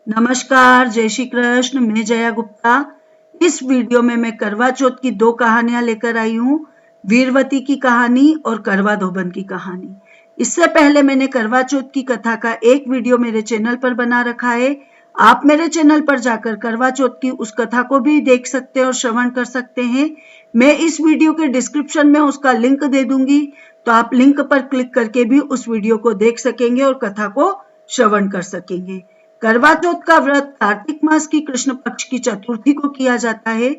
नमस्कार, जय श्री कृष्ण। मैं जया गुप्ता। इस वीडियो में मैं करवा चौथ की दो कहानियां लेकर आई हूँ, वीरवती की कहानी और करवा धोबन की कहानी। इससे पहले मैंने करवा चौथ की कथा का एक वीडियो मेरे चैनल पर बना रखा है। आप मेरे चैनल पर जाकर करवा चौथ की उस कथा को भी देख सकते हैं और श्रवण कर सकते हैं। मैं इस वीडियो के डिस्क्रिप्शन में उसका लिंक दे दूंगी, तो आप लिंक पर क्लिक करके भी उस वीडियो को देख सकेंगे और कथा को श्रवण कर सकेंगे। करवा चौथ का व्रत कार्तिक मास की कृष्ण पक्ष की चतुर्थी को किया जाता है।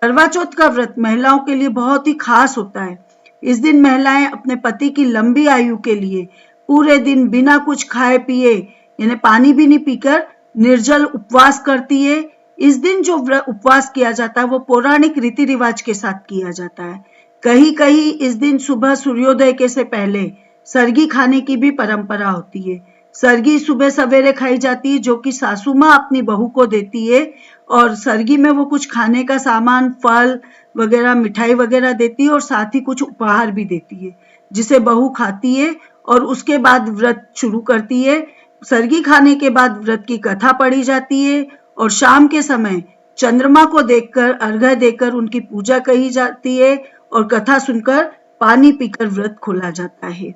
करवा चौथ का व्रत महिलाओं के लिए बहुत ही खास होता है। इस दिन महिलाएं अपने पति की लंबी आयु के लिए पूरे दिन बिना कुछ खाए पिए यानी पानी भी नहीं पीकर निर्जल उपवास करती है। इस दिन जो उपवास किया जाता है वो पौराणिक रीति रिवाज के साथ किया जाता है। कहीं कहीं इस दिन सुबह सूर्योदय के से पहले सरगी खाने की भी परंपरा होती है। सरगी सुबह सवेरे खाई जाती है, जो कि सासू माँ अपनी बहू को देती है, और सरगी में वो कुछ खाने का सामान, फल वगैरह, मिठाई वगैरह देती है और साथ ही कुछ उपहार भी देती है, जिसे बहू खाती है और उसके बाद व्रत शुरू करती है। सरगी खाने के बाद व्रत की कथा पढ़ी जाती है और शाम के समय चंद्रमा को देखकर अर्घ्य देकर उनकी पूजा कही जाती है और कथा सुनकर पानी पीकर व्रत खोला जाता है।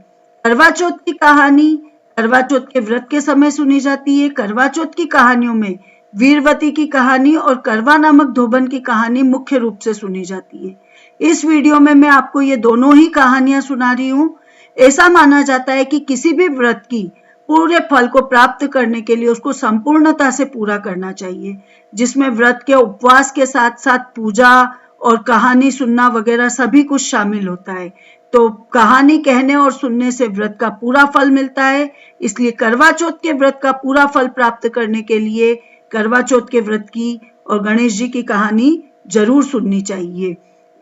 करवा चौथ की कहानी करवा चौथ के व्रत के समय सुनी जाती है। करवा चौथ की कहानियों में वीरवती की कहानी और करवा नामक धोबन की कहानी मुख्य रूप से सुनी जाती है। इस वीडियो में मैं आपको ये दोनों ही कहानियां सुना रही हूँ। ऐसा माना जाता है कि किसी भी व्रत की पूरे फल को प्राप्त करने के लिए उसको संपूर्णता से पूरा करना चाहिए, जिसमें व्रत के उपवास के साथ साथ पूजा और कहानी सुनना वगैरह सभी कुछ शामिल होता है। तो कहानी कहने और सुनने से व्रत का पूरा फल मिलता है। इसलिए करवा चौथ के व्रत का पूरा फल प्राप्त करने के लिए करवा चौथ के व्रत की और गणेश जी की कहानी जरूर सुननी चाहिए।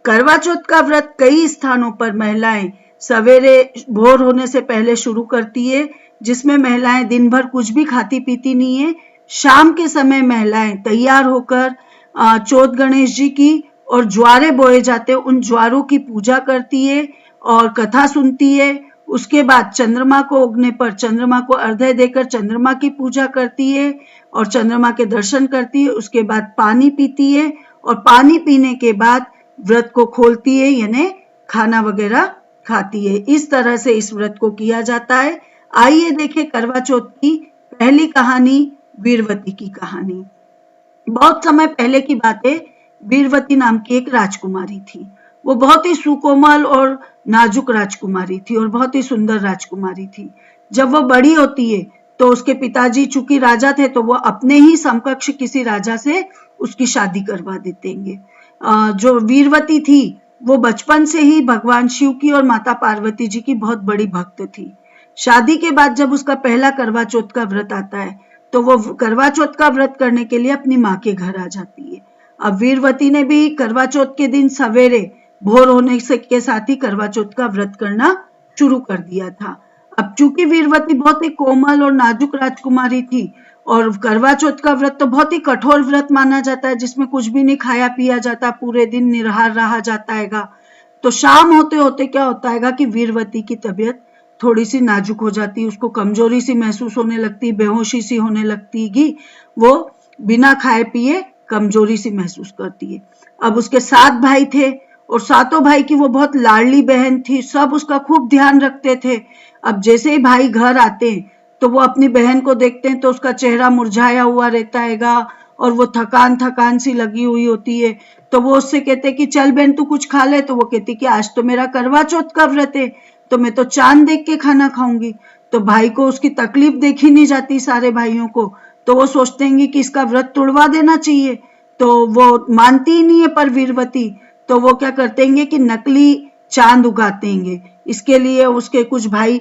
करवा चौथ का व्रत कई स्थानों पर महिलाएं सवेरे भोर होने से पहले शुरू करती है, जिसमें महिलाएं दिन भर कुछ भी खाती पीती नहीं है। शाम के समय महिलाएं तैयार होकर चौथ गणेश जी की और ज्वारे बोए जाते हैं, उन ज्वारों की पूजा करती है और कथा सुनती है। उसके बाद चंद्रमा को उगने पर चंद्रमा को अर्घ्य देकर चंद्रमा की पूजा करती है और चंद्रमा के दर्शन करती है। उसके बाद पानी पीती है और पानी पीने के बाद व्रत को खोलती है, यानी खाना वगैरह खाती है। इस तरह से इस व्रत को किया जाता है। आइए देखें करवा चौथ की पहली कहानी, वीरवती की कहानी। बहुत समय पहले की बात है। वीरवती नाम की एक राजकुमारी थी। वो बहुत ही सुकोमल और नाजुक राजकुमारी थी और बहुत ही सुंदर राजकुमारी थी। जब वो बड़ी होती है तो उसके पिताजी चूंकि राजा थे, तो वो अपने ही समकक्ष किसी राजा से उसकी शादी करवा देंगे। जो वीरवती थी वो बचपन से ही भगवान शिव की और माता पार्वती जी की बहुत बड़ी भक्त थी। शादी के बाद जब उसका पहला करवा चौथ का व्रत आता है, तो वो करवा चौथ का व्रत करने के लिए अपनी माँ के घर आ जाती है। अब वीरवती ने भी करवा चौथ के दिन सवेरे भोर होने से के साथ ही करवा चौथ का व्रत करना शुरू कर दिया था। अब चूंकि वीरवती बहुत ही कोमल और नाजुक राजकुमारी थी और करवा चौथ का व्रत तो बहुत ही कठोर व्रत माना जाता है, जिसमें कुछ भी नहीं खाया पिया जाता, पूरे दिन निराहार रहा जाता है। तो शाम होते होते क्या होता है कि वीरवती की तबीयत थोड़ी सी नाजुक हो जाती है, उसको कमजोरी सी महसूस होने लगती, बेहोशी सी होने लगती कि वो बिना खाए पिए कमजोरी सी महसूस करती है। अब उसके 7 भाई थे और सातों भाई की वो बहुत लाडली बहन थी, सब उसका खूब ध्यान रखते थे। अब जैसे ही भाई घर आते हैं तो वो अपनी बहन को देखते हैं तो उसका चेहरा मुरझाया हुआ रहता है और वो थकान थकान सी लगी हुई होती है। तो वो उससे कहते कि चल बहन तू कुछ खा ले, तो वो कहती कि आज तो मेरा करवा चौथ का व्रत है, तो मैं तो चांद देख के खाना खाऊंगी। तो भाई को उसकी तकलीफ देखी नहीं जाती, सारे भाइयों को, तो वो सोचते हैं कि इसका व्रत तोड़वा देना चाहिए। तो वो मानती ही नहीं है पर वीरवती, तो वो क्या करते हैं कि नकली चांद उगाते हैं। इसके लिए उसके कुछ भाई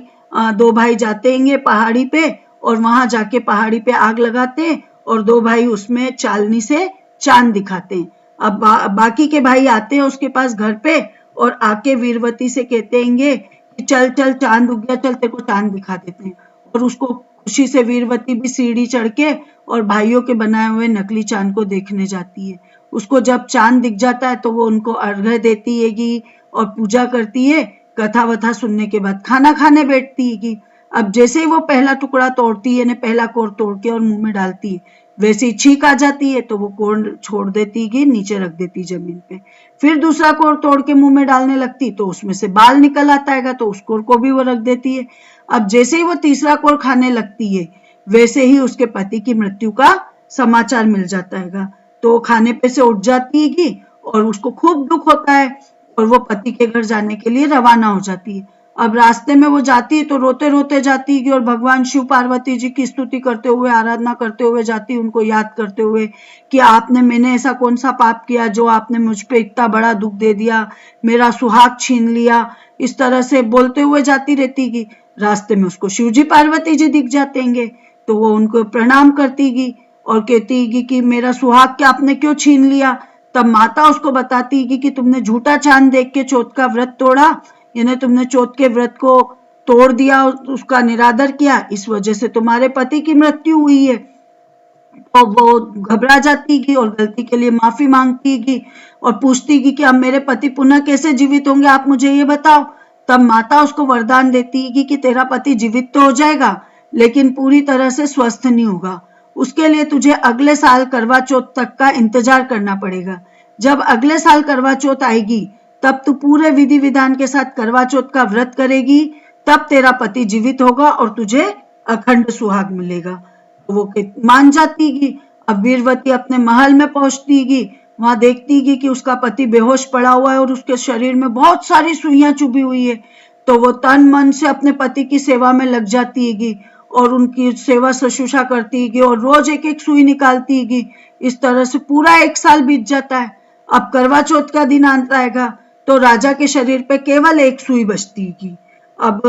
2 भाई जाते हैं पहाड़ी पे और वहां जाके पहाड़ी पे आग लगाते हैं और 2 भाई उसमें चालनी से चांद दिखाते हैं। अब बाकी के भाई आते हैं उसके पास घर पे और आके वीरवती से कहते हैं कि चल चल चांद उग गया, चल तेरे को चांद दिखा देते हैं। और उसको खुशी से वीरवती भी सीढ़ी चढ़ के और भाइयों के बनाए हुए नकली चांद को देखने जाती है। उसको जब चांद दिख जाता है तो वो उनको अर्घ्य देती हैगी और पूजा करती है। कथा वथा सुनने के बाद खाना खाने बैठती हैगी। अब जैसे ही वो पहला टुकड़ा तोड़ती है, पहला कोर तोड़ के और मुंह में डालती है, वैसे ही छींक आ जाती है तो वो कोर छोड़ देती है, नीचे रख देती जमीन पे। फिर दूसरा कोर तोड़ के मुंह में डालने लगती तो उसमें से बाल निकल आता है, तो उस कोर को भी वो रख देती है। अब जैसे ही वो तीसरा कोर खाने लगती है, वैसे ही उसके पति की मृत्यु का समाचार मिल जाता है। तो खाने पे से उठ जाती है और उसको खूब दुख होता है और वो पति के घर जाने के लिए रवाना हो जाती है। अब रास्ते में वो जाती है तो रोते रोते जाती है और भगवान शिव पार्वती जी की स्तुति करते हुए, आराधना करते हुए जाती है, उनको याद करते हुए कि मैंने ऐसा कौन सा पाप किया जो आपने मुझ पे इतना बड़ा दुख दे दिया, मेरा सुहाग छीन लिया। इस तरह से बोलते हुए जाती रहती है। रास्ते में उसको शिव जी पार्वती जी दिख जाते हैं, तो वो उनको प्रणाम करती है और कहती है कि मेरा सुहाग क्या आपने क्यों छीन लिया। तब माता उसको बताती है कि तुमने झूठा चांद देख के चौथ का व्रत तोड़ा, यानी तुमने चौथ के व्रत को तोड़ दिया, उसका निरादर किया, इस वजह से तुम्हारे पति की मृत्यु हुई है। तो वो घबरा जाती है और गलती के लिए माफी मांगती है और पूछती है कि अब मेरे पति पुनः कैसे जीवित होंगे, आप मुझे ये बताओ। तब माता उसको वरदान देती है कि तेरा पति जीवित तो हो जाएगा, लेकिन पूरी तरह से स्वस्थ नहीं होगा। उसके लिए तुझे अगले साल करवा चौथ तक का इंतजार करना पड़ेगा। जब अगले साल करवा चौथ आएगी, तब तू पूरे विधि विधान के साथ करवा चौथ का व्रत करेगी, तब तेरा पति जीवित होगा और तुझे अखंड सुहाग मिलेगा। वो मान जाती है। अब वीरवती अपने महल में पहुंचती है, वहां देखती है कि उसका पति बेहोश पड़ा हुआ है और उसके शरीर में बहुत सारी सुइयां चुभी हुई है। तो वो तन मन से अपने पति की सेवा में लग जाती है और उनकी सेवा शुश्रूषा करती है और रोज एक एक सुई निकालती है। इस तरह से पूरा 1 साल बीत जाता है। अब करवा चौथ का दिन आता है तो राजा के शरीर पे केवल 1 सुई बचती है। अब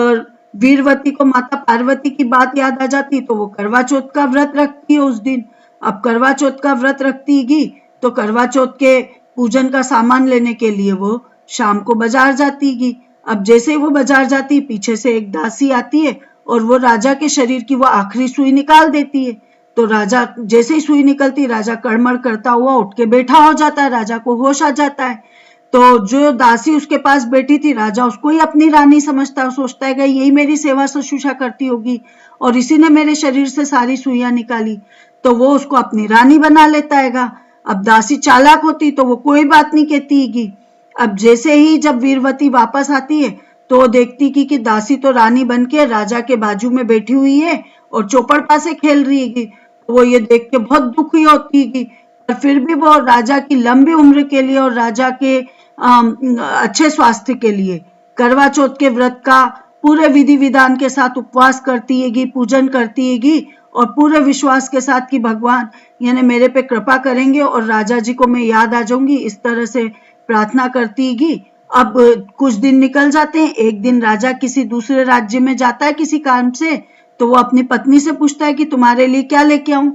वीरवती को माता पार्वती की बात याद आ जाती तो वो करवा चौथ का व्रत रखती है उस दिन। अब करवा चौथ का व्रत रखती है तो करवा चौथ के पूजन का सामान लेने के लिए वो शाम को बाजार जाती है। अब जैसे ही वो बाजार जाती है, पीछे से एक दासी आती है और वो राजा के शरीर की वो आखिरी सुई निकाल देती है। तो राजा जैसे ही सुई निकलती, राजा कड़मड़ करता हुआ उठ के बैठा हो जाता है, राजा को होश आ जाता है। तो जो दासी उसके पास बैठी थी, राजा उसको ही अपनी रानी समझता है, सोचता है कि यही मेरी सेवा शुश्रूषा करती होगी और इसी ने मेरे शरीर से सारी सुइयां निकाली, तो वो उसको अपनी रानी बना लेता है। अब दासी चालाक होती तो वो कोई बात नहीं कहती है। अब जैसे ही जब वीरवती वापस आती है तो वो देखती कि दासी तो रानी बन के राजा के बाजू में बैठी हुई है और चौपड़ से खेल रही है। तो वो ये देख के बहुत दुखी होती है, पर फिर भी वो राजा की लंबी उम्र के लिए और राजा के अच्छे स्वास्थ्य के लिए करवा चौथ के व्रत का पूरे विधि विधान के साथ उपवास करती है, पूजन करती है और पूरे विश्वास के साथ कि भगवान यानी मेरे पे कृपा करेंगे और राजा जी को मैं याद आ जाऊंगी, इस तरह से प्रार्थना करती है। अब कुछ दिन निकल जाते हैं। एक दिन राजा किसी दूसरे राज्य में जाता है किसी काम से, तो वो अपनी पत्नी से पूछता है कि तुम्हारे लिए क्या लेके आऊं।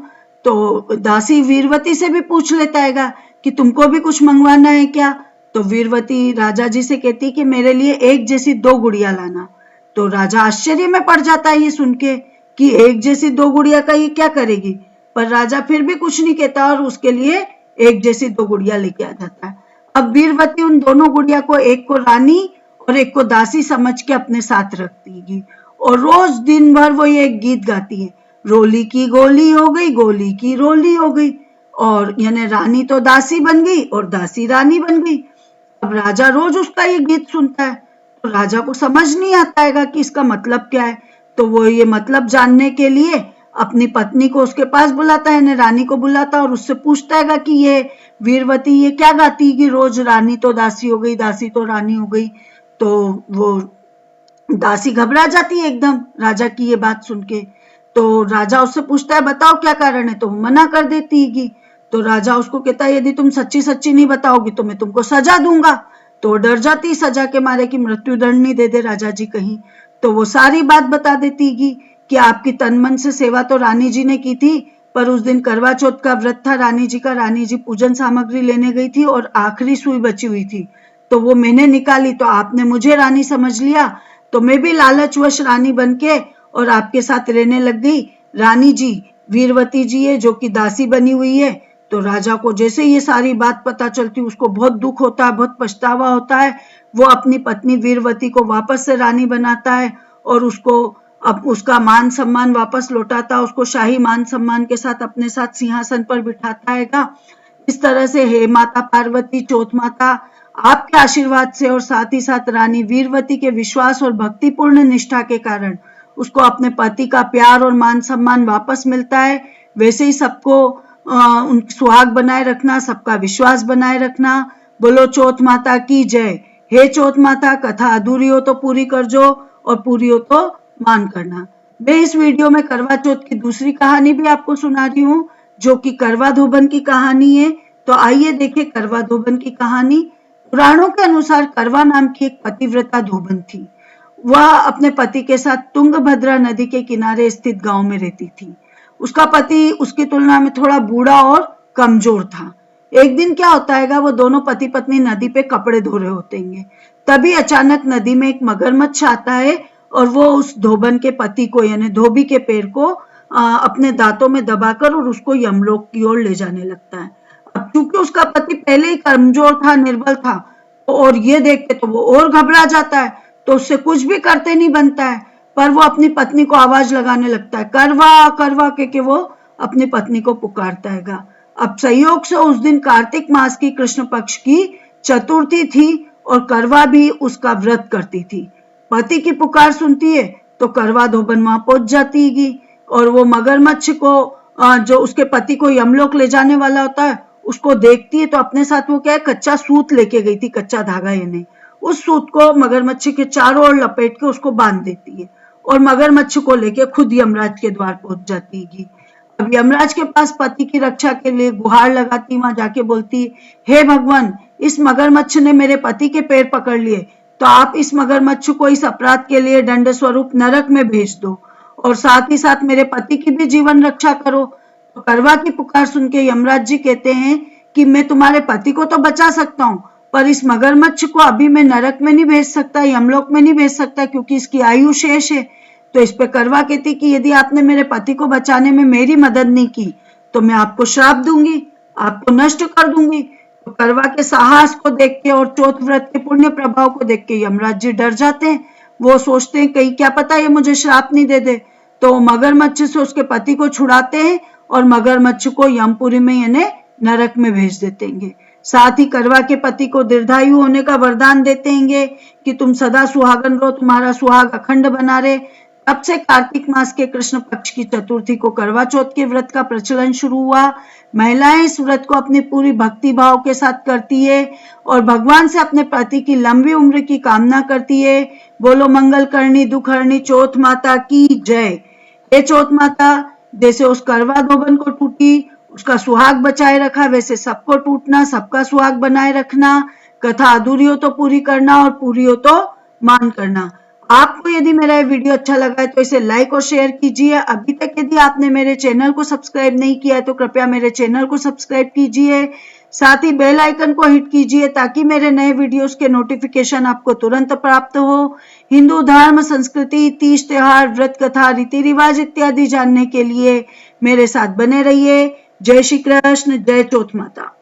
तो दासी वीरवती से भी पूछ लेता है कि तुमको भी कुछ मंगवाना है क्या। तो वीरवती राजा जी से कहती कि मेरे लिए एक जैसी 2 गुड़िया लाना। तो राजा आश्चर्य में पड़ जाता है ये सुन के कि एक जैसी 2 गुड़िया का ये क्या करेगी, पर राजा फिर भी कुछ नहीं कहता और उसके लिए एक जैसी 2 गुड़िया लेके आ जाता है। अब वीरवती उन दोनों गुड़िया को, एक को रानी और एक को दासी समझ के अपने साथ रखती है और रोज दिन भर वो ये एक गीत गाती है, रोली की गोली हो गई, गोली की रोली हो गई। और यानी रानी तो दासी बन गई और दासी रानी बन गई। अब राजा रोज उसका ये गीत सुनता है तो राजा को समझ नहीं आता है कि इसका मतलब क्या है। तो वो ये मतलब जानने के लिए अपनी पत्नी को उसके पास बुलाता है, रानी को बुलाता और उससे पूछता है कि ये वीरवती ये क्या गाती है कि रोज रानी तो दासी हो गई, दासी तो रानी हो गई। तो वो दासी घबरा जाती है एकदम राजा की ये बात सुन के। तो राजा उससे पूछता है बताओ क्या कारण है, तो वो मना कर देती है। तो राजा उसको कहता है यदि तुम सच्ची सच्ची नहीं बताओगी तो मैं तुमको सजा दूंगा। तो डर जाती सजा के मारे कि मृत्यु दंड नहीं दे दे राजा जी कहीं। तो वो सारी बात बता देती कि आपकी तन मन से सेवा तो रानी जी ने की थी, पर उस दिन करवा चौथ का व्रत था रानी जी का, रानी जी पूजन सामग्री लेने गई थी और आखिरी सुई बची हुई थी तो वो मैंने निकाली, तो आपने मुझे रानी समझ लिया, तो मैं भी लालचवश रानी बनके और आपके साथ रहने लग गई। रानी जी वीरवती जी है जो कि दासी बनी हुई है। तो राजा को जैसे ये सारी बात पता चलती उसको बहुत दुख होता है, बहुत पछतावा होता है। वो अपनी पत्नी वीरवती को वापस से रानी बनाता है और उसको अब उसका मान सम्मान वापस लौटाता, उसको शाही मान सम्मान के साथ अपने साथ सिंहासन पर बिठाता है। इस तरह से हे माता पार्वती, चौथ माता, आपके आशीर्वाद से और साथ ही साथ रानी वीरवती के विश्वास और भक्तिपूर्ण निष्ठा के कारण उसको अपने पति का प्यार और मान सम्मान वापस मिलता है। वैसे ही सबको सुहाग बनाए रखना, सबका विश्वास बनाए रखना। बोलो चौथ माता की जय। हे चौथ माता, कथा अधूरी हो तो पूरी कर जो और पूरी हो तो मान करना। मैं इस वीडियो में करवा चौथ की दूसरी कहानी भी आपको सुना रही हूँ, जो कि करवा धोबन की कहानी है। तो आइए देखें करवा धोबन की कहानी। पुराणों के अनुसार करवा नाम की एक पतिव्रता धोबन थी। वह अपने पति के साथ तुंगभद्रा नदी के किनारे स्थित गांव में रहती थी। उसका पति उसकी तुलना में थोड़ा बूढ़ा और कमजोर था। एक दिन क्या होता है, वो दोनों पति पत्नी नदी पे कपड़े धो रहे होते हैं। तभी अचानक नदी में एक मगरमच्छ आता है और वो उस धोबन के पति को यानी धोबी के पैर को अपने दांतों में दबाकर और उसको यमलोक की ओर ले जाने लगता है। अब चूंकि उसका पति पहले ही कमजोर था, निर्बल था, और ये देख के तो वो और घबरा जाता है, तो उससे कुछ भी करते नहीं बनता है। पर वो अपनी पत्नी को आवाज लगाने लगता है, करवा करवा के वो अपनी पत्नी को पुकारता है। अब संयोग से उस दिन कार्तिक मास की कृष्ण पक्ष की चतुर्थी थी और करवा भी उसका व्रत करती थी। पति की पुकार सुनती है तो करवा धोबन वहां पहुंच जाती है और वो मगरमच्छ को जो उसके पति को यमलोक ले जाने वाला होता है उसको देखती है, तो अपने साथ वो क्या है, कच्चा सूत लेके गई थी, कच्चा धागा यानी। उस सूत को मगरमच्छ के चारों ओर लपेट के उसको बांध देती है और मगरमच्छ को लेके खुद यमराज के द्वार पहुंच जाती है। अब यमराज के पास पति की रक्षा के लिए गुहार लगाती, वहां जाके बोलती, हे भगवान, इस मगरमच्छ ने मेरे पति के पैर पकड़ लिए, तो आप इस मगरमच्छ को इस अपराध के लिए दंड स्वरूप नरक में भेज दो और साथ ही साथ मेरे पति की भी जीवन रक्षा करो। तो करवा की पुकार सुन के यमराज जी कहते हैं कि मैं तुम्हारे पति को तो बचा सकता हूँ, पर इस मगरमच्छ को अभी मैं नरक में नहीं भेज सकता, यमलोक में नहीं भेज सकता, क्योंकि इसकी आयु शेष है। तो इस पे करवा कहती कि यदि आपने मेरे पति को बचाने में मेरी मदद नहीं की तो मैं आपको श्राप दूंगी, आपको नष्ट कर दूंगी। तो करवा के साहस को देख के और चौथ व्रत के पुण्य प्रभाव को देख के यमराज जी डर जाते हैं। वो सोचते हैं कहीं क्या पता ये मुझे श्राप नहीं दे दे। तो मगरमच्छ से उसके पति को छुड़ाते हैं और मगरमच्छ को यमपुरी में यानी नरक में भेज देते हैं। साथ ही करवा के पति को दीर्घायु होने का वरदान देते हैं कि तुम सदा सुहागन रहो, तुम्हारा सुहाग अखंड बना रहे। तब से कार्तिक मास के कृष्ण पक्ष की चतुर्थी को करवा चौथ के व्रत का प्रचलन शुरू हुआ। महिलाएं इस व्रत को अपनी पूरी भक्ति भाव के साथ करती है और भगवान से अपने पति की लंबी उम्र की कामना करती है। बोलो मंगल करनी दुख हरनी चौथ माता की जय। हे चौथ माता, जैसे उस करवा धोबन को टूटी उसका सुहाग बचाए रखा, वैसे सबको टूटना, सबका सुहाग बनाए रखना। कथा अधूरी हो तो पूरी करना और पूरी हो तो मान करना। आपको यदि मेरा ये वीडियो अच्छा लगा है तो इसे लाइक और शेयर कीजिए। अभी तक यदि आपने मेरे चैनल को सब्सक्राइब नहीं किया है तो कृपया मेरे चैनल को सब्सक्राइब कीजिए। साथ ही बेल आइकन को हिट कीजिए ताकि मेरे नए वीडियोस के नोटिफिकेशन आपको तुरंत प्राप्त हो। हिंदू धर्म, संस्कृति, तीज त्योहार, व्रत कथा, रीति रिवाज इत्यादि जानने के लिए मेरे साथ बने रहिए। जय श्री कृष्ण, जय चौथ माता।